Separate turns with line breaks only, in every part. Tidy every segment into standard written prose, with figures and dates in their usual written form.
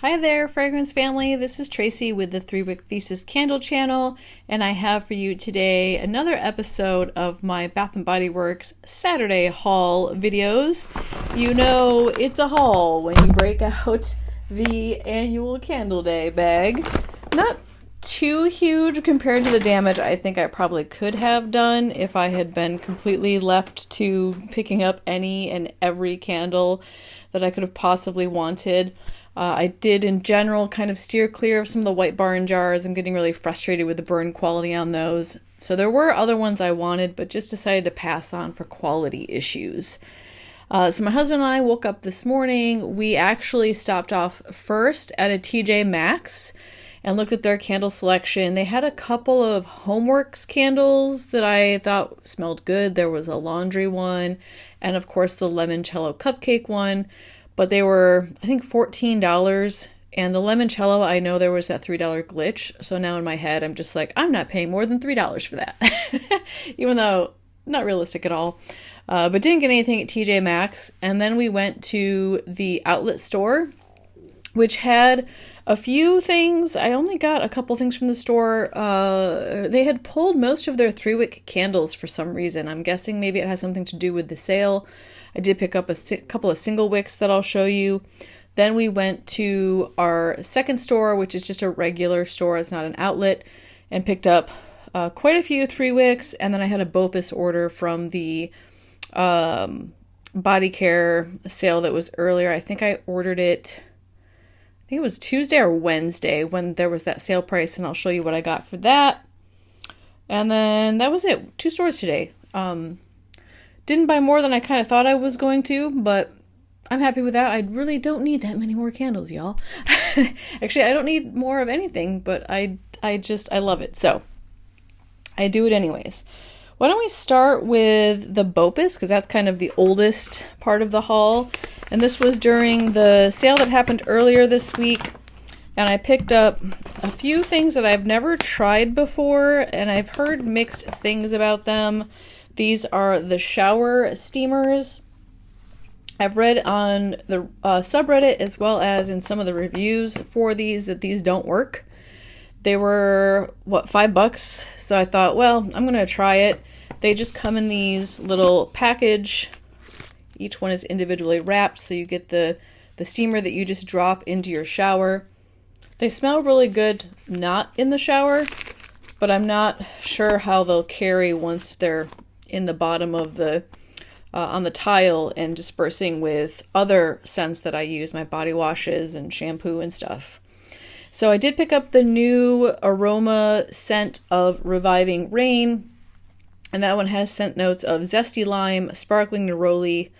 Hi there, fragrance family. This is Tracy with the 3-Wick Thesis candle channel, and I have for you today another episode of my Bath & Body Works Saturday haul videos. You know it's a haul when you break out the annual Candle Day bag. Not too huge compared to the damage I think I probably could have done if I had been completely left to picking up any and every candle that I could have possibly wanted. I did, in general, kind of steer clear of some of the White Barn jars. I'm getting really frustrated with the burn quality on those. So there were other ones I wanted, but just decided to pass on for quality issues. So my husband and I woke up this morning. We actually stopped off first at a TJMaxx and looked at their candle selection. They had a couple of Homeworks candles that I thought smelled good. There was a laundry one, and of course the limoncello cupcake one. But they were, I think, $14. And the limoncello, I know there was that $3 glitch. So now in my head, I'm just like, I'm not paying more than $3 for that. Even though, not realistic at all. But didn't get anything at TJMaxx. And then we went to the outlet store, which had a few things. I only got a couple things from the store. They had pulled most of their 3-wick candles for some reason. I'm guessing maybe it has something to do with the sale. I did pick up a couple of single wicks that I'll show you. Then we went to our second store, which is just a regular store. It's not an outlet, and picked up quite a few 3-wicks. And then I had a BOPIS order from the body care sale that was earlier. I think I ordered it, I think it was Tuesday or Wednesday when there was that sale price, and I'll show you what I got for that. And then that was it. 2 stores today. Didn't buy more than I kind of thought I was going to, but I'm happy with that. I really don't need that many more candles, y'all. Actually, I don't need more of anything, but I love it. So I do it anyways. Why don't we start with the BOPIS, because that's kind of the oldest part of the haul. And this was during the sale that happened earlier this week. And I picked up a few things that I've never tried before, and I've heard mixed things about them. These are the shower steamers. I've read on the subreddit as well as in some of the reviews for these that these don't work. They were, $5? So I thought, well, I'm going to try it. They just come in these little package. Each one is individually wrapped, so you get the steamer that you just drop into your shower. They smell really good not in the shower, but I'm not sure how they'll carry once they're in the bottom of the on the tile and dispersing with other scents that I use, my body washes and shampoo and stuff. So I did pick up the new aroma scent of Reviving Rain, and that one has scent notes of zesty lime, sparkling neroli.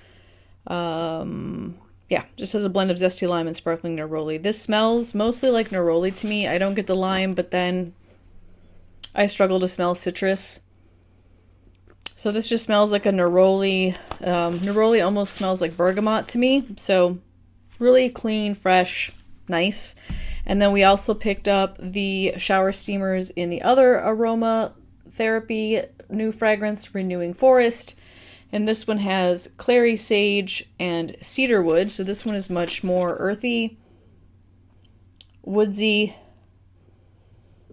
Just has a blend of zesty lime and sparkling neroli. This smells mostly like neroli to me. I don't get the lime, but then I struggle to smell citrus. So this just smells like a neroli. Neroli almost smells like bergamot to me. So really clean, fresh, nice. And then we also picked up the shower steamers in the other aroma therapy new fragrance, Renewing Forest. And this one has clary sage and cedarwood. So this one is much more earthy, woodsy.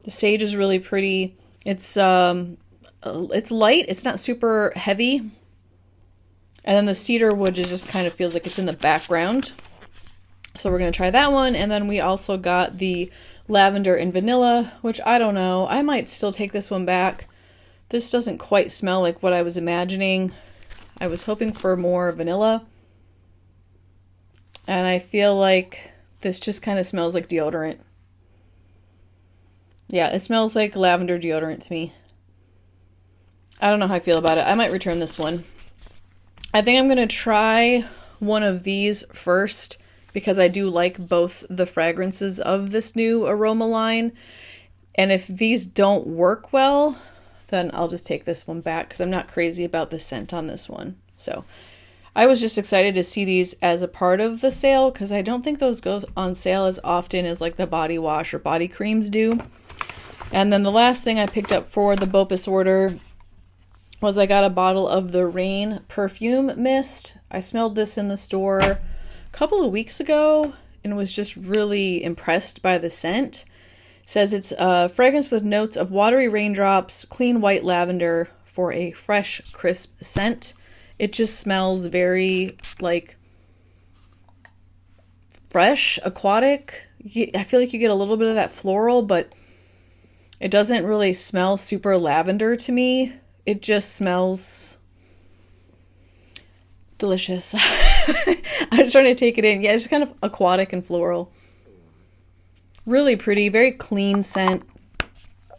The sage is really pretty. It's light. It's not super heavy. And then the cedarwood just kind of feels like it's in the background. So we're going to try that one. And then we also got the lavender and vanilla, which I don't know. I might still take this one back. This doesn't quite smell like what I was imagining. I was hoping for more vanilla. And I feel like this just kind of smells like deodorant. Yeah, it smells like lavender deodorant to me. I don't know how I feel about it. I might return this one. I think I'm going to try one of these first because I do like both the fragrances of this new aroma line. And if these don't work well, then I'll just take this one back because I'm not crazy about the scent on this one. So I was just excited to see these as a part of the sale because I don't think those go on sale as often as like the body wash or body creams do. And then the last thing I picked up for the BOPIS order was I got a bottle of the Rain perfume mist. I smelled this in the store a couple of weeks ago, and was just really impressed by the scent. It says it's a fragrance with notes of watery raindrops, clean white lavender for a fresh, crisp scent. It just smells very like fresh, aquatic. I feel like you get a little bit of that floral, but it doesn't really smell super lavender to me. It just smells delicious. I'm just trying to take it in. Yeah, it's just kind of aquatic and floral. Really pretty, very clean scent.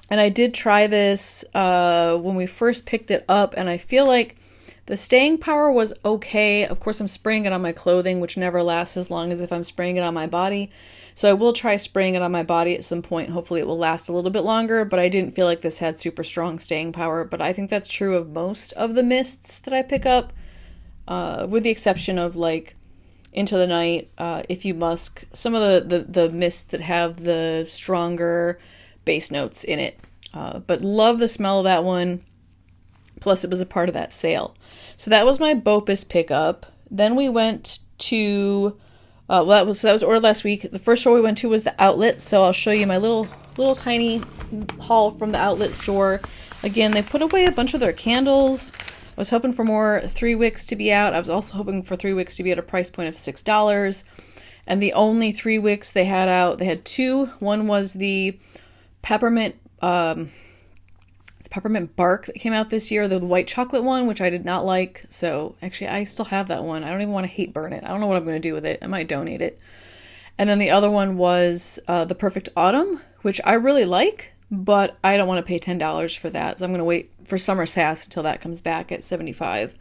And I did try this when we first picked it up, and I feel like the staying power was okay. Of course, I'm spraying it on my clothing, which never lasts as long as if I'm spraying it on my body. So I will try spraying it on my body at some point. Hopefully it will last a little bit longer, but I didn't feel like this had super strong staying power. But I think that's true of most of the mists that I pick up, with the exception of like Into the Night, If You Musk, some of the mists that have the stronger base notes in it. But love the smell of that one. Plus it was a part of that sale. So that was my BOPIS pickup. Then we went to, that was ordered last week. The first store we went to was the outlet. So I'll show you my little tiny haul from the outlet store. Again, they put away a bunch of their candles. I was hoping for more 3 wicks to be out. I was also hoping for 3 wicks to be at a price point of $6. And the only 3 wicks they had out, they had 2. One was the peppermint bark that came out this year, the white chocolate one, which I did not like. So actually I still have that one. I don't even want to hate burn it. I don't know what I'm going to do with it. I might donate it. And then the other one was the Perfect Autumn, which I really like, but I don't want to pay $10 for that. So I'm going to wait for Summer Sass until that comes back at $75.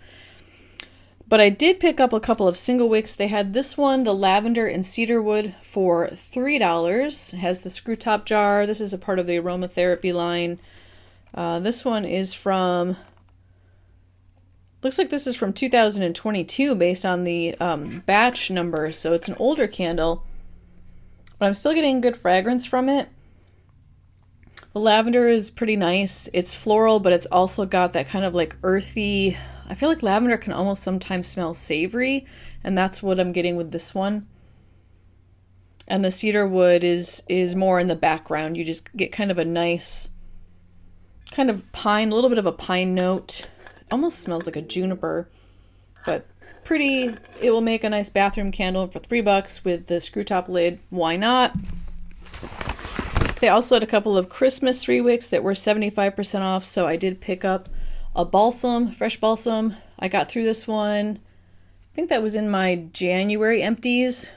But I did pick up a couple of single wicks. They had this one, the Lavender and Cedarwood, for $3. It has the screw top jar. This is a part of the aromatherapy line. This one is from, looks like this is from 2022 based on the batch number. So it's an older candle, but I'm still getting good fragrance from it. The lavender is pretty nice. It's floral, but it's also got that kind of like earthy, I feel like lavender can almost sometimes smell savory, and that's what I'm getting with this one. And the cedarwood is more in the background. You just get kind of a nice kind of pine, a little bit of a pine note. Almost smells like a juniper, but pretty. It will make a nice bathroom candle for $3 with the screw top lid. Why not? They also had a couple of Christmas 3 wicks that were 75% off, so I did pick up a balsam, fresh balsam. I got through this one. I think that was in my January empties.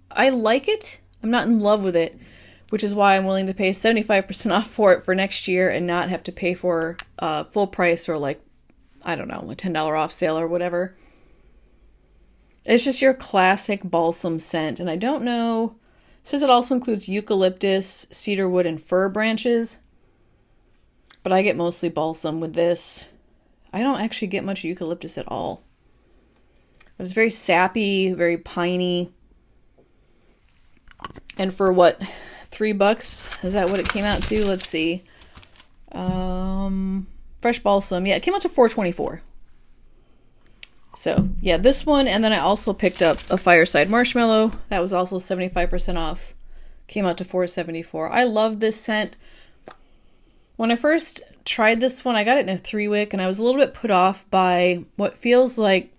I like it. I'm not in love with it, which is why I'm willing to pay 75% off for it for next year and not have to pay for full price or like, I don't know, a $10 off sale or whatever. It's just your classic balsam scent. And I don't know, it says it also includes eucalyptus, cedarwood, and fir branches. But I get mostly balsam with this. I don't actually get much eucalyptus at all. But it's very sappy, very piney. And for what, $3? Is that what it came out to? Let's see. Fresh balsam. Yeah, it came out to $4.24. So yeah, this one, and then I also picked up a Fireside Marshmallow. That was also 75% off. Came out to $4.74. I love this scent. When I first tried this one, I got it in a 3 wick, and I was a little bit put off by what feels like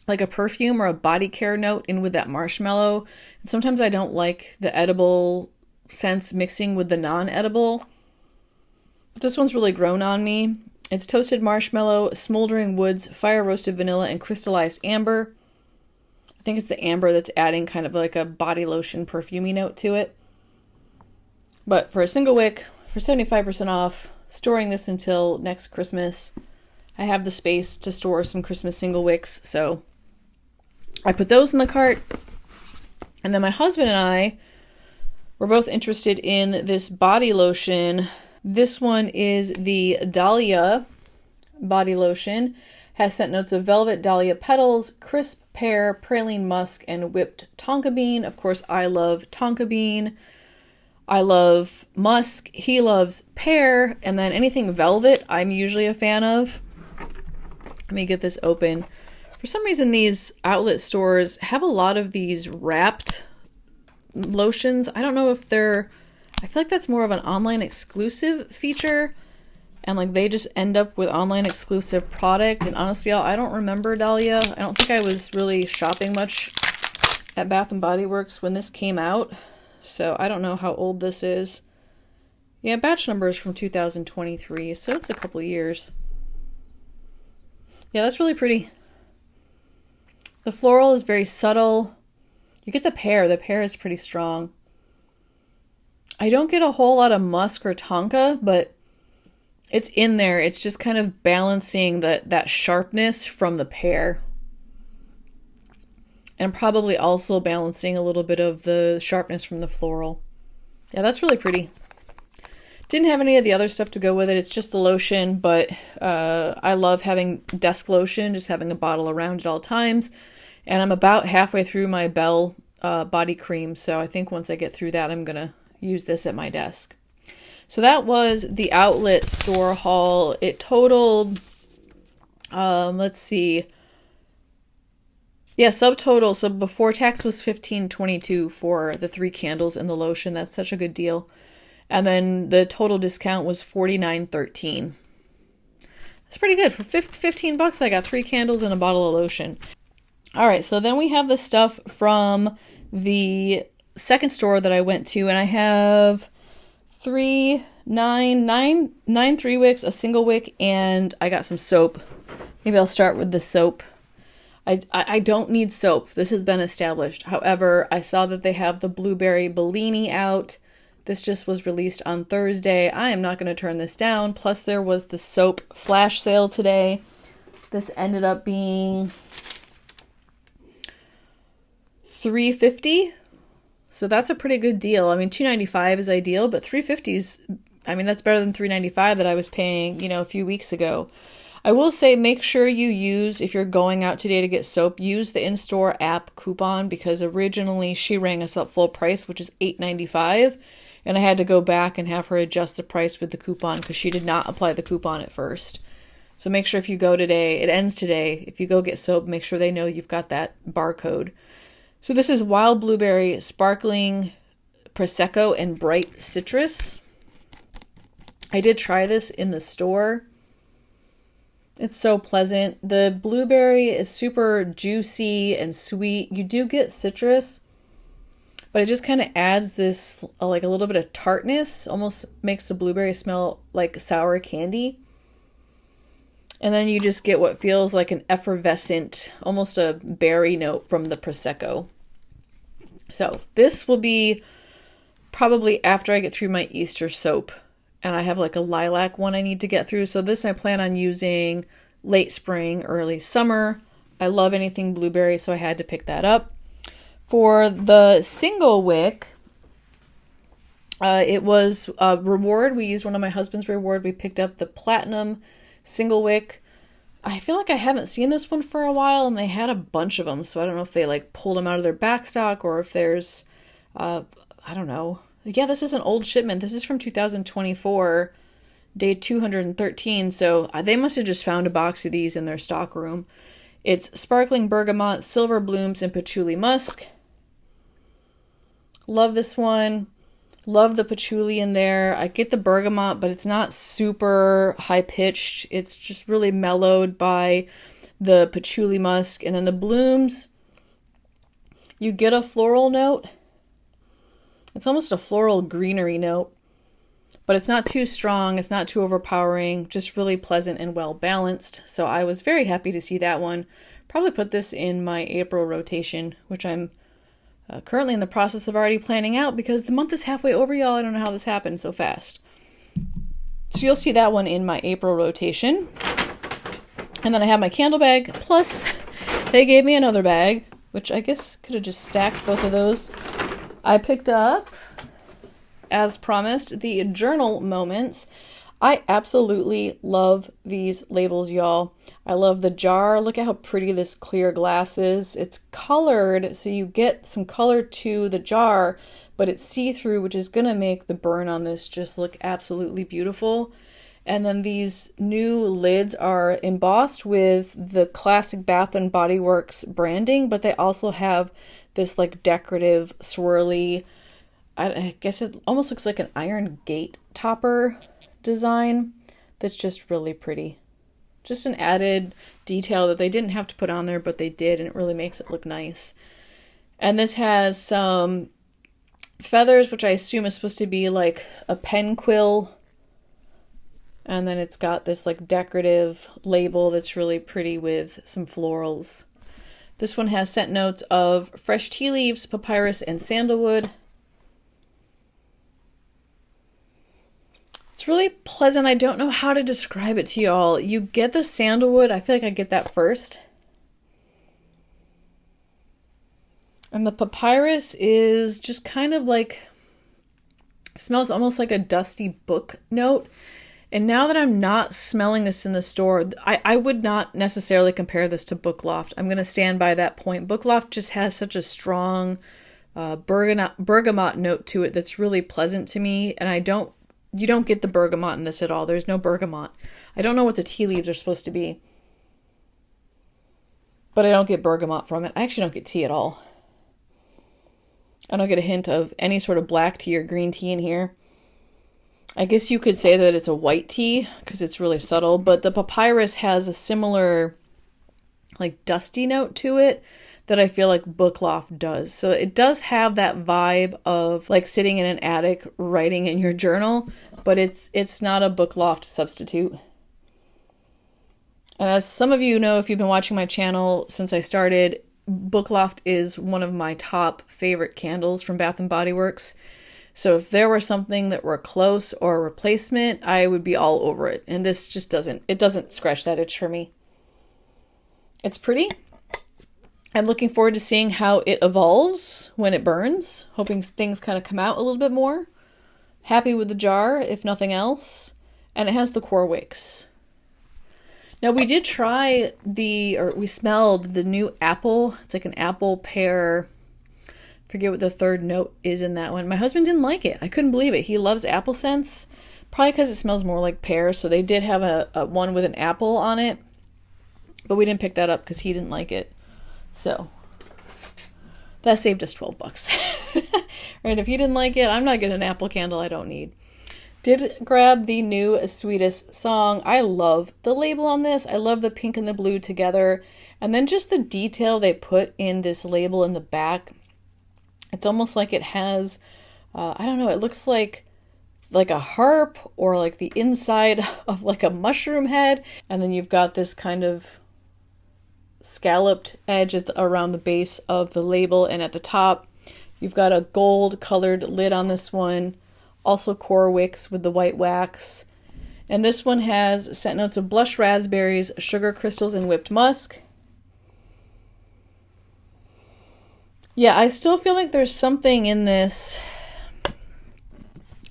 a perfume or a body care note in with that marshmallow. And sometimes I don't like the edible scents mixing with the non-edible. But this one's really grown on me. It's toasted marshmallow, smoldering woods, fire roasted vanilla, and crystallized amber. I think it's the amber that's adding kind of like a body lotion perfumey note to it. But for a single wick, for 75% off, storing this until next Christmas. I have the space to store some Christmas single wicks, so I put those in the cart. And then my husband and I were both interested in this body lotion. This one is the Dahlia body lotion. Has scent notes of velvet, dahlia petals, crisp pear, praline musk, and whipped tonka bean. Of course, I love tonka bean. I love musk. He loves pear. And then anything velvet, I'm usually a fan of. Let me get this open. For some reason, these outlet stores have a lot of these wrapped lotions. I don't know if they're, I feel like that's more of an online exclusive feature. And like they just end up with online exclusive product. And honestly, y'all, I don't remember Dahlia. I don't think I was really shopping much at Bath & Body Works when this came out. So I don't know how old this is. Yeah, batch number is from 2023, so it's a couple years. Yeah, that's really pretty. The floral is very subtle. You get the pear. The pear is pretty strong. I don't get a whole lot of musk or tonka, but it's in there. It's just kind of balancing that sharpness from the pear. And probably also balancing a little bit of the sharpness from the floral. Yeah, that's really pretty. Didn't have any of the other stuff to go with it. It's just the lotion, but I love having desk lotion, just having a bottle around at all times. And I'm about halfway through my Bell body cream, so I think once I get through that, I'm going to use this at my desk. So that was the outlet store haul. It totaled, let's see. Yeah, subtotal. So before tax was $15.22 for the 3 candles and the lotion. That's such a good deal. And then the total discount was $49.13. That's pretty good. For $15, I got 3 candles and a bottle of lotion. All right, so then we have the stuff from the second store that I went to, and I have 9 3-wicks, a Single-Wick, and I got some soap. Maybe I'll start with the soap. I don't need soap. This has been established. However, I saw that they have the Blueberry Bellini out. This just was released on Thursday. I am not going to turn this down. Plus, there was the soap flash sale today. This ended up being $3.50. So that's a pretty good deal. I mean, $2.95 is ideal, but $3.50 is, I mean, that's better than $3.95 that I was paying, a few weeks ago. I will say make sure you use, if you're going out today to get soap, use the in-store app coupon, because originally she rang us up full price, which is $8.95, and I had to go back and have her adjust the price with the coupon because she did not apply the coupon at first. So make sure if you go today, it ends today, if you go get soap, make sure they know you've got that barcode. So this is Wild Blueberry, Sparkling Prosecco, and Bright Citrus. I did try this in the store. It's so pleasant. The blueberry is super juicy and sweet. You do get citrus, but it just kind of adds this, like a little bit of tartness. Almost makes the blueberry smell like sour candy. And then you just get what feels like an effervescent, almost a berry note from the Prosecco. So this will be probably after I get through my Easter soap. And I have like a lilac one I need to get through. So this I plan on using late spring, early summer. I love anything blueberry, so I had to pick that up. For the Single-Wick, it was a reward. We used one of my husband's reward. We picked up the Platinum Single-Wick. I feel like I haven't seen this one for a while, and they had a bunch of them. So I don't know if they like pulled them out of their back stock or if there's, I don't know. Yeah, this is an old shipment. This is from 2024, day 213. So they must have just found a box of these in their stock room. It's Sparkling Bergamot, Silver Blooms, and Patchouli Musk. Love this one. Love the patchouli in there. I get the bergamot, but it's not super high-pitched. It's just really mellowed by the patchouli musk. And then the blooms, you get a floral note. It's almost a floral greenery note, but it's not too strong. It's not too overpowering, just really pleasant and well-balanced. So I was very happy to see that one. Probably put this in my April rotation, which I'm currently in the process of already planning out because the month is halfway over, y'all. I don't know how this happened so fast. So you'll see that one in my April rotation. And then I have my candle bag, plus they gave me another bag, which I guess could have just stacked both of those. I picked up, as promised, the Journal Moments. I absolutely love these labels, y'all. I love the jar. Look at how pretty this clear glass is. It's colored, so you get some color to the jar, but it's see-through, which is going to make the burn on this just look absolutely beautiful. And then these new lids are embossed with the classic Bath & Body Works branding, but they also have this like decorative swirly, I guess it almost looks like an iron gate topper design that's just really pretty. Just an added detail that they didn't have to put on there, but they did, and it really makes it look nice. And this has some feathers, which I assume is supposed to be like a pen quill. And then it's got this like decorative label that's really pretty with some florals. This one has scent notes of fresh tea leaves, papyrus, and sandalwood. It's really pleasant. I don't know how to describe it to y'all. You get the sandalwood. I feel like I get that first. And the papyrus is just kind of like, smells almost like a dusty book note. And now that I'm not smelling this in the store, I would not necessarily compare this to Book Loft. I'm going to stand by that point. Book Loft just has such a strong bergamot note to it that's really pleasant to me. And you don't get the bergamot in this at all. There's no bergamot. I don't know what the tea leaves are supposed to be, but I don't get bergamot from it. I actually don't get tea at all. I don't get a hint of any sort of black tea or green tea in here. I guess you could say that it's a white tea because it's really subtle, but the papyrus has a similar like dusty note to it that I feel like Book Loft does. So it does have that vibe of like sitting in an attic writing in your journal, but it's not a Book Loft substitute. And as some of you know, if you've been watching my channel since I started, Book Loft is one of my top favorite candles from Bath & Body Works. So if there were something that were close or a replacement, I would be all over it. And this just doesn't scratch that itch for me. It's pretty. I'm looking forward to seeing how it evolves when it burns. Hoping things kind of come out a little bit more. Happy with the jar, if nothing else. And it has the core wicks. Now we did try we smelled the new apple. It's like an apple pear. Forget what the third note is in that one. My husband didn't like it. I couldn't believe it. He loves apple scents, probably because it smells more like pear. So they did have a one with an apple on it, but we didn't pick that up because he didn't like it. So that saved us $12. Right? If he didn't like it, I'm not getting an apple candle I don't need. Did grab the new Sweetest song. I love the label on this. I love the pink and the blue together. And then just the detail they put in this label in the back. It's almost like it has, I don't know, it looks like a harp or like the inside of like a mushroom head. And then you've got this kind of scalloped edge around the base of the label. And at the top, you've got a gold colored lid on this one. Also core wicks with the white wax. And this one has scent notes of blush raspberries, sugar crystals, and whipped musk. Yeah, I still feel like there's something in this.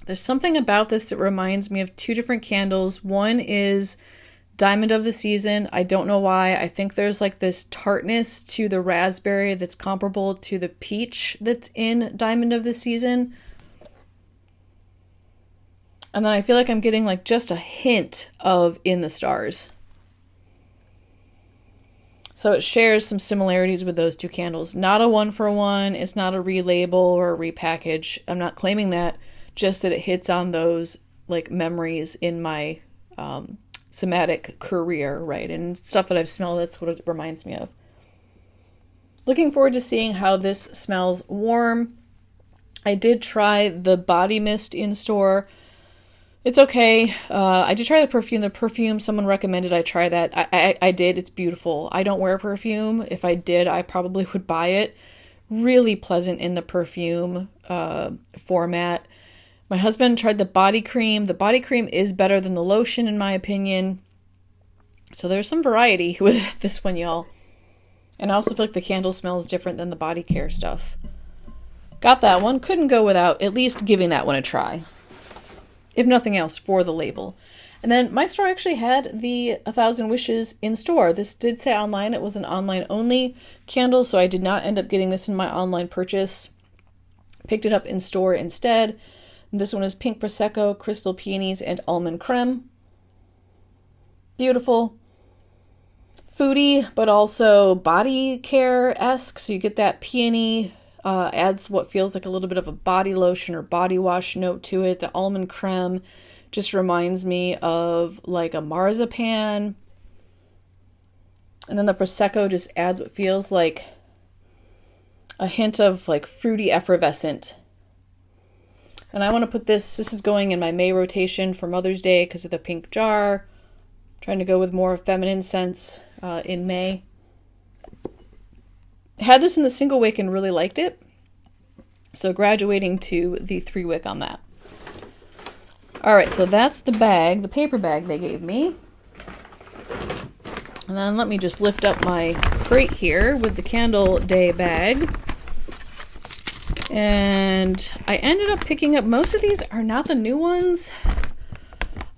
There's something about this that reminds me of two different candles. One is Diamond of the Season. I don't know why. I think there's like this tartness to the raspberry that's comparable to the peach that's in Diamond of the Season. And then I feel like I'm getting like just a hint of In the Stars. So it shares some similarities with those two candles. Not a one-for-one. It's not a relabel or a repackage. I'm not claiming that. Just that it hits on those like memories in my somatic career, right? And stuff that I've smelled, that's what it reminds me of. Looking forward to seeing how this smells warm. I did try the body mist in store. It's okay. I did try the perfume. The perfume, someone recommended I try that. I did. It's beautiful. I don't wear perfume. If I did, I probably would buy it. Really pleasant in the perfume format. My husband tried the body cream. The body cream is better than the lotion, in my opinion. So there's some variety with this one, y'all. And I also feel like the candle smells different than the body care stuff. Got that one. Couldn't go without at least giving that one a try. If nothing else, for the label. And then my store actually had the 1,000 Wishes in store. This did say online. It was an online only candle, so I did not end up getting this in my online purchase. Picked it up in store instead. This one is Pink Prosecco, Crystal Peonies, and Almond Creme. Beautiful. foodie, but also body care-esque. So you get that peony, adds what feels like a little bit of a body lotion or body wash note to it. The almond creme just reminds me of like a marzipan. And then the Prosecco just adds what feels like a hint of like fruity effervescent. And I want to put this is going in my May rotation for Mother's Day because of the pink jar. Trying to go with more feminine scents in May. Had this in the Single-Wick and really liked it. So graduating to the 3-wick on that. Alright, so that's the bag, the paper bag they gave me. And then let me just lift up my crate here with the Candle Day bag. And I ended up picking up, most of these are not the new ones.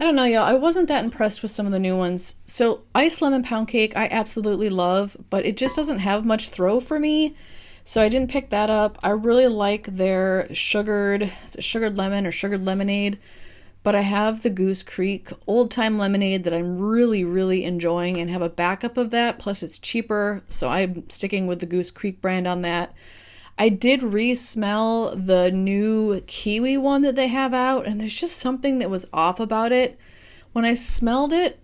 I don't know, y'all. I wasn't that impressed with some of the new ones. So Iced Lemon Pound Cake, I absolutely love, but it just doesn't have much throw for me. So I didn't pick that up. I really like their sugared lemon or sugared lemonade. But I have the Goose Creek Old Time Lemonade that I'm really, really enjoying and have a backup of that. Plus it's cheaper, so I'm sticking with the Goose Creek brand on that. I did re-smell the new kiwi one that they have out, and there's just something that was off about it. When I smelled it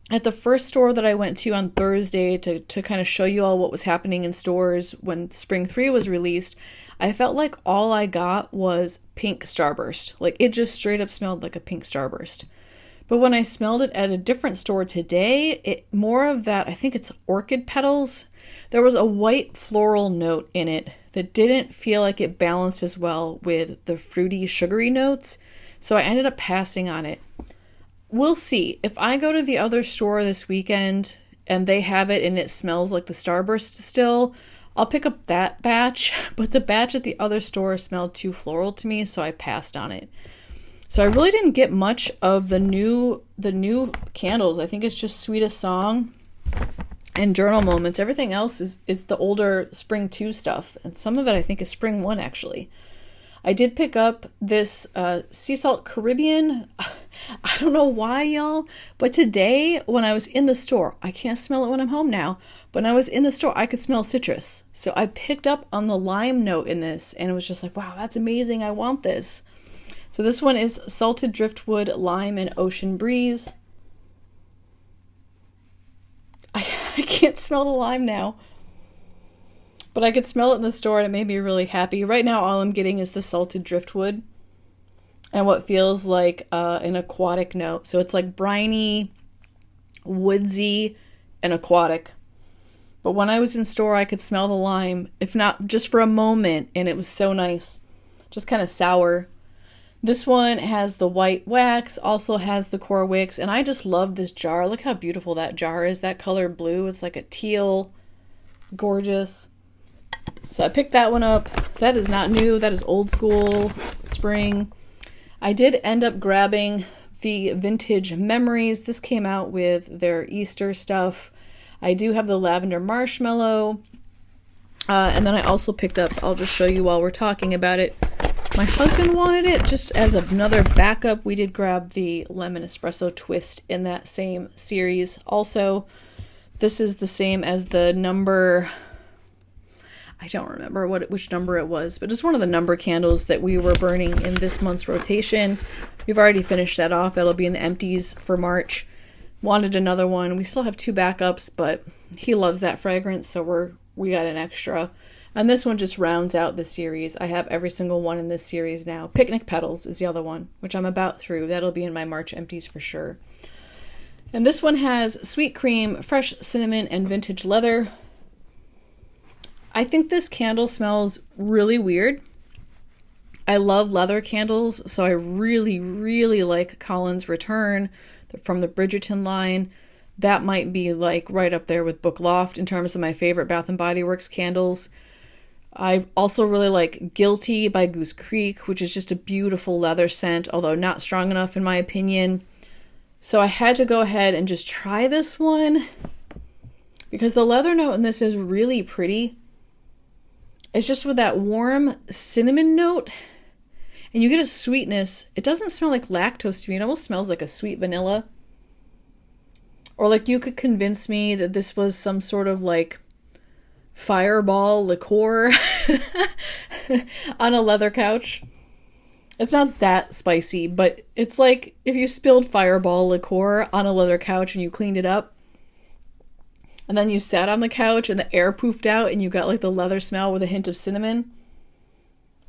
at the first store that I went to on Thursday to kind of show you all what was happening in stores when Spring 3 was released, I felt like all I got was pink Starburst. Like, it just straight up smelled like a pink Starburst. But when I smelled it at a different store today, it more of that, I think it's orchid petals. There was a white floral note in it that didn't feel like it balanced as well with the fruity, sugary notes. So I ended up passing on it. We'll see. If I go to the other store this weekend and they have it and it smells like the Starburst still, I'll pick up that batch. But the batch at the other store smelled too floral to me, so I passed on it. So I really didn't get much of the new candles. I think it's just Sweetest Song and Journal Moments. Everything else is the older Spring 2 stuff. And some of it I think is Spring 1 actually. I did pick up this Sea Salt Caribbean. I don't know why, y'all. But today when I was in the store, I can't smell it when I'm home now. But when I was in the store, I could smell citrus. So I picked up on the lime note in this. And it was just like, wow, that's amazing. I want this. So this one is Salted Driftwood, Lime, and Ocean Breeze. I can't smell the lime now. But I could smell it in the store and it made me really happy. Right now all I'm getting is the Salted Driftwood. And what feels like an aquatic note. So it's like briny, woodsy, and aquatic. But when I was in store I could smell the lime. If not just for a moment. And it was so nice. Just kind of sour. This one has the white wax, also has the core wicks, and I just love this jar. Look how beautiful that jar is. That color blue, it's like a teal. Gorgeous. So I picked that one up. That is not new. That is old school spring. I did end up grabbing the Vintage Memories. This came out with their Easter stuff. I do have the Lavender Marshmallow. And then I also picked up, I'll just show you while we're talking about it, my husband wanted it just as another backup. We did grab the Lemon Espresso Twist in that same series. Also, this is the same as the number, I don't remember which number it was, but just one of the number candles that we were burning in this month's rotation. We've already finished that off. That'll be in the empties for March. Wanted another one. We still have 2 backups, but he loves that fragrance, so we got an extra. And this one just rounds out the series. I have every single one in this series now. Picnic Petals is the other one, which I'm about through. That'll be in my March empties for sure. And this one has Sweet Cream, Fresh Cinnamon, and Vintage Leather. I think this candle smells really weird. I love leather candles, so I really, really like Colin's Return from the Bridgerton line. That might be like right up there with Book Loft in terms of my favorite Bath & Body Works candles. I also really like Guilty by Goose Creek, which is just a beautiful leather scent, although not strong enough in my opinion. So I had to go ahead and just try this one because the leather note in this is really pretty. It's just with that warm cinnamon note and you get a sweetness. It doesn't smell like lactose to me. It almost smells like a sweet vanilla. Or like you could convince me that this was some sort of like fireball liqueur on a leather couch. It's not that spicy, but it's like if you spilled fireball liqueur on a leather couch and you cleaned it up, and then you sat on the couch and the air poofed out and you got like the leather smell with a hint of cinnamon.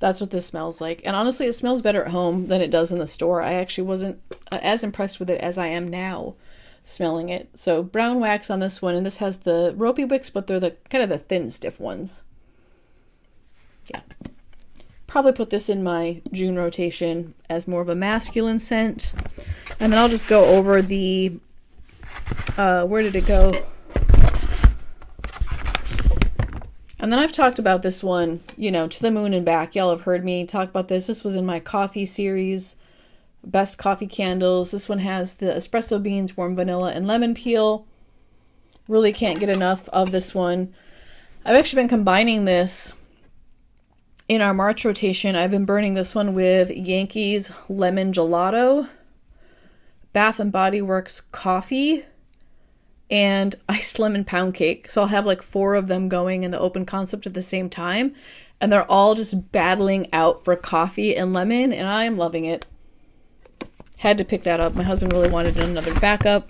That's what this smells like. And honestly, it smells better at home than it does in the store. I actually wasn't as impressed with it as I am now smelling it. So brown wax on this one, and this has the ropey wicks, but they're the kind of the thin, stiff ones. Yeah. Probably put this in my June rotation as more of a masculine scent. And then I'll just go over the, where did it go? And then I've talked about this one, you know, to the moon and back. Y'all have heard me talk about this. This was in my coffee series, best coffee candles. This one has the espresso beans, warm vanilla, and lemon peel. Really can't get enough of this one. I've actually been combining this in our March rotation. I've been burning this one with Yankees Lemon Gelato, Bath & Body Works Coffee, and Iced Lemon Pound Cake. So I'll have like 4 of them going in the open concept at the same time. And they're all just battling out for coffee and lemon, and I am loving it. Had to pick that up. My husband really wanted another backup.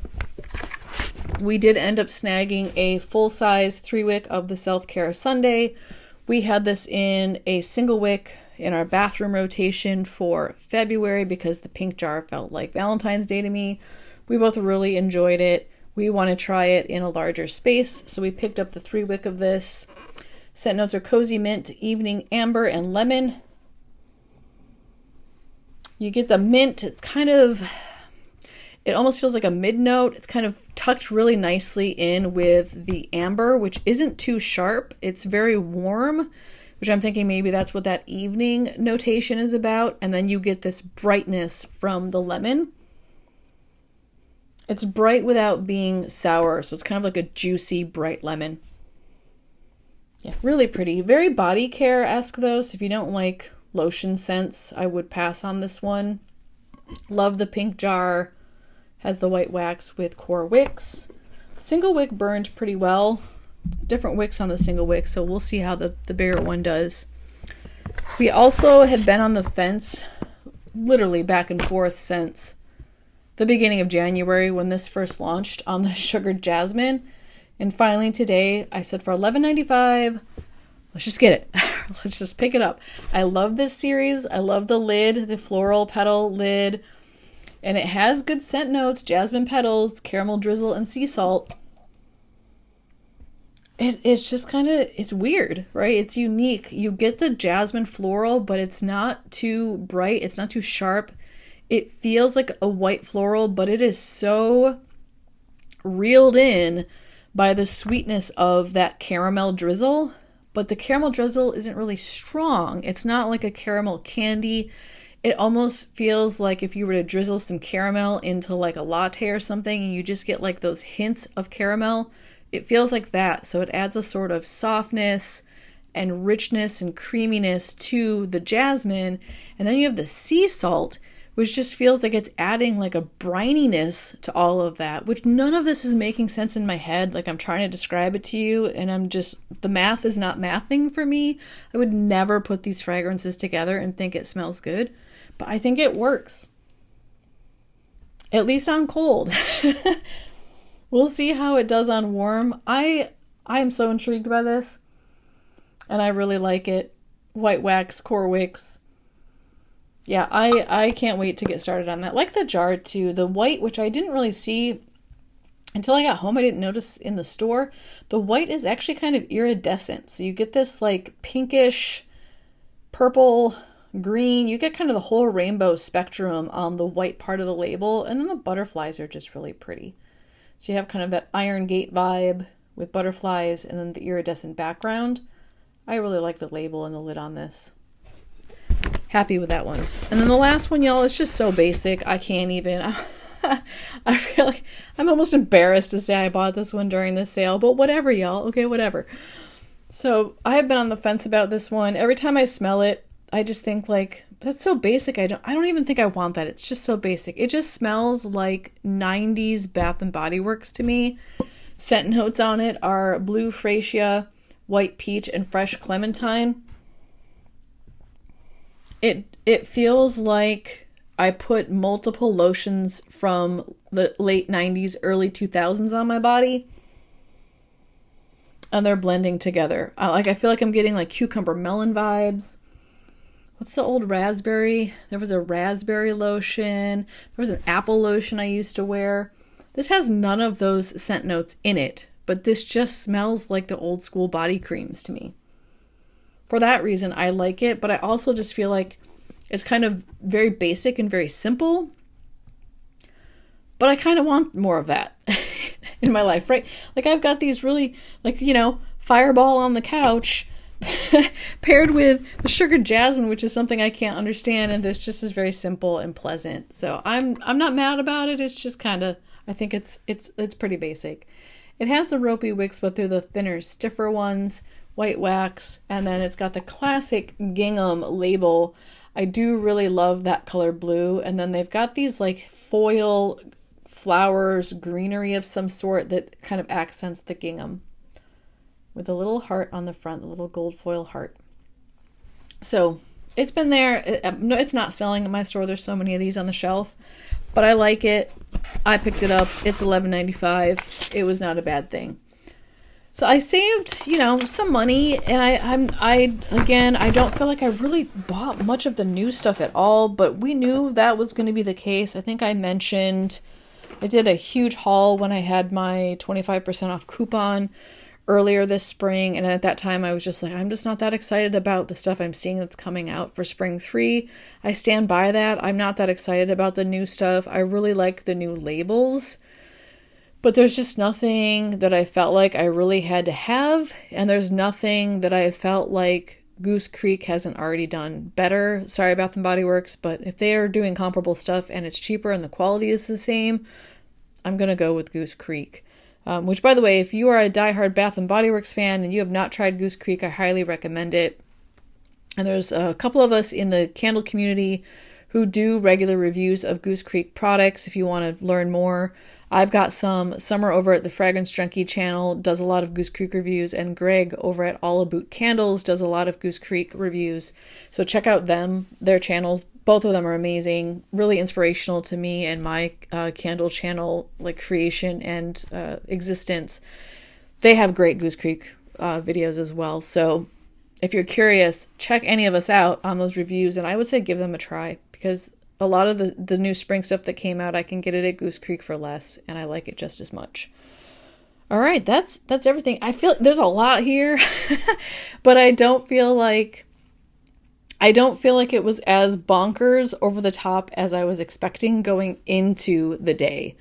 We did end up snagging a full-size 3-wick of the Self-Care Sundae. We had this in a single wick in our bathroom rotation for February because the pink jar felt like Valentine's Day to me. We both really enjoyed it. We want to try it in a larger space, so we picked up the 3-wick of this. Scent notes are cozy mint, evening amber, and lemon. You get the mint. It's kind of, it almost feels like a mid-note. It's kind of tucked really nicely in with the amber, which isn't too sharp. It's very warm, which I'm thinking maybe that's what that evening notation is about. And then you get this brightness from the lemon. It's bright without being sour, so it's kind of like a juicy, bright lemon. Yeah, really pretty. Very body care-esque though, so if you don't like lotion scents, I would pass on this one. Love the pink jar. Has the white wax with core wicks. Single wick burned pretty well. Different wicks on the single wick, so we'll see how the bigger one does. We also had been on the fence, literally back and forth since the beginning of January when this first launched on the Sugared Jasmine. And finally today I said for $11.95, let's just get it. Let's just pick it up. I love this series. I love the lid, the floral petal lid. And it has good scent notes, jasmine petals, caramel drizzle, and sea salt. It's just kind of, it's weird, right? It's unique. You get the jasmine floral, but it's not too bright. It's not too sharp. It feels like a white floral, but it is so reeled in by the sweetness of that caramel drizzle. But the caramel drizzle isn't really strong. It's not like a caramel candy. It almost feels like if you were to drizzle some caramel into like a latte or something and you just get like those hints of caramel. It feels like that. So it adds a sort of softness and richness and creaminess to the jasmine. And then you have the sea salt, which just feels like it's adding like a brininess to all of that, which none of this is making sense in my head. Like I'm trying to describe it to you and I'm just, the math is not mathing for me. I would never put these fragrances together and think it smells good, but I think it works. At least on cold. We'll see how it does on warm. I am so intrigued by this and I really like it. White wax, core wicks. Yeah, I can't wait to get started on that. Like the jar too. The white, which I didn't really see until I got home. I didn't notice in the store. The white is actually kind of iridescent. So you get this like pinkish, purple, green. You get kind of the whole rainbow spectrum on the white part of the label. And then the butterflies are just really pretty. So you have kind of that Iron Gate vibe with butterflies and then the iridescent background. I really like the label and the lid on this. Happy with that one. And then the last one, y'all, is just so basic. I can't even. I'm almost embarrassed to say I bought this one during the sale, but whatever, y'all. Okay, whatever. So I have been on the fence about this one. Every time I smell it, I just think like That's so basic. I don't even think I want that. It's just so basic. It just smells like 90s Bath and Body Works to me. Scent notes on it are blue freesia, white peach, and fresh clementine. It feels like I put multiple lotions from the late 90s, early 2000s on my body, and they're blending together. I feel like I'm getting like cucumber melon vibes. What's the old raspberry? There was a raspberry lotion. There was an apple lotion I used to wear. This has none of those scent notes in it, but this just smells like the old school body creams to me. For that reason, I like it, but I also just feel like it's kind of very basic and very simple. But I kind of want more of that in my life, right? Like I've got these really, like, Fireball on the couch paired with the sugared jasmine, which is something I can't understand, and this just is very simple and pleasant. So I'm not mad about it. It's just kind of, I think it's pretty basic. It has the ropey wicks, but they're the thinner, stiffer ones, white wax, and then it's got the classic gingham label. I do really love that color blue, and then they've got these like foil flowers, greenery of some sort that kind of accents the gingham with a little heart on the front, a little gold foil heart. So it's been there. No, it's not selling at my store. There's so many of these on the shelf, but I like it. I picked it up. It's $11.95. It was not a bad thing. So I saved, some money, and I don't feel like I really bought much of the new stuff at all, but we knew that was going to be the case. I think I mentioned I did a huge haul when I had my 25% off coupon earlier this spring, and at that time I was just like, I'm just not that excited about the stuff I'm seeing that's coming out for spring 3. I stand by that. I'm not that excited about the new stuff. I really like the new labels, but there's just nothing that I felt like I really had to have, and there's nothing that I felt like Goose Creek hasn't already done better. Sorry, Bath & Body Works, but if they are doing comparable stuff and it's cheaper and the quality is the same, I'm going to go with Goose Creek. Which, by the way, if you are a diehard Bath & Body Works fan and you have not tried Goose Creek, I highly recommend it. And there's a couple of us in the candle community who do regular reviews of Goose Creek products if you want to learn more. I've got some. Summer over at the Fragrance Junkie channel does a lot of Goose Creek reviews, and Greg over at All About Candles does a lot of Goose Creek reviews. So check out their channels. Both of them are amazing, really inspirational to me and my candle channel like creation and existence. They have great Goose Creek videos as well. So if you're curious, check any of us out on those reviews, and I would say give them a try, because a lot of the new spring stuff that came out, I can get it at Goose Creek for less, and I like it just as much. All right, that's everything. I feel there's a lot here, but I don't feel like it was as bonkers over the top as I was expecting going into the day.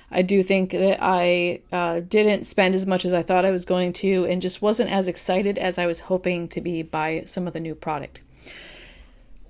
I do think that I didn't spend as much as I thought I was going to, and just wasn't as excited as I was hoping to be by some of the new product.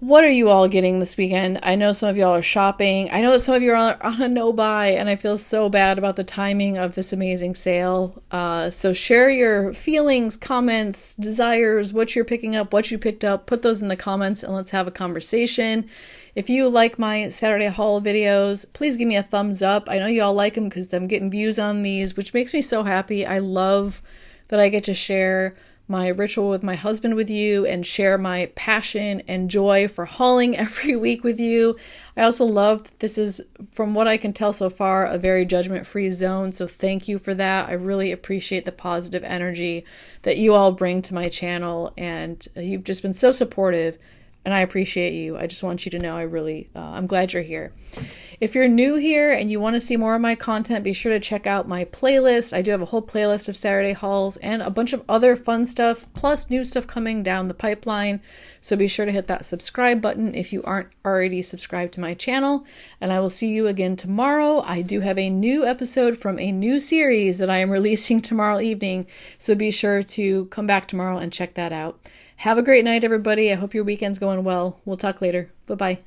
What are you all getting this weekend? I know some of y'all are shopping. I know that some of you are on a no-buy, and I feel so bad about the timing of this amazing sale. So share your feelings, comments, desires, what you're picking up, what you picked up. Put those in the comments, and let's have a conversation. If you like my Saturday haul videos, please give me a thumbs up. I know you all like them because I'm getting views on these, which makes me so happy. I love that I get to share my ritual with my husband with you and share my passion and joy for hauling every week with you. I also love that this is, from what I can tell so far, a very judgment-free zone, so thank you for that. I really appreciate the positive energy that you all bring to my channel, and you've just been so supportive, and I appreciate you. I just want you to know I'm glad you're here. If you're new here and you want to see more of my content, be sure to check out my playlist. I do have a whole playlist of Saturday hauls and a bunch of other fun stuff, plus new stuff coming down the pipeline. So be sure to hit that subscribe button if you aren't already subscribed to my channel. And I will see you again tomorrow. I do have a new episode from a new series that I am releasing tomorrow evening. So be sure to come back tomorrow and check that out. Have a great night, everybody. I hope your weekend's going well. We'll talk later. Bye-bye.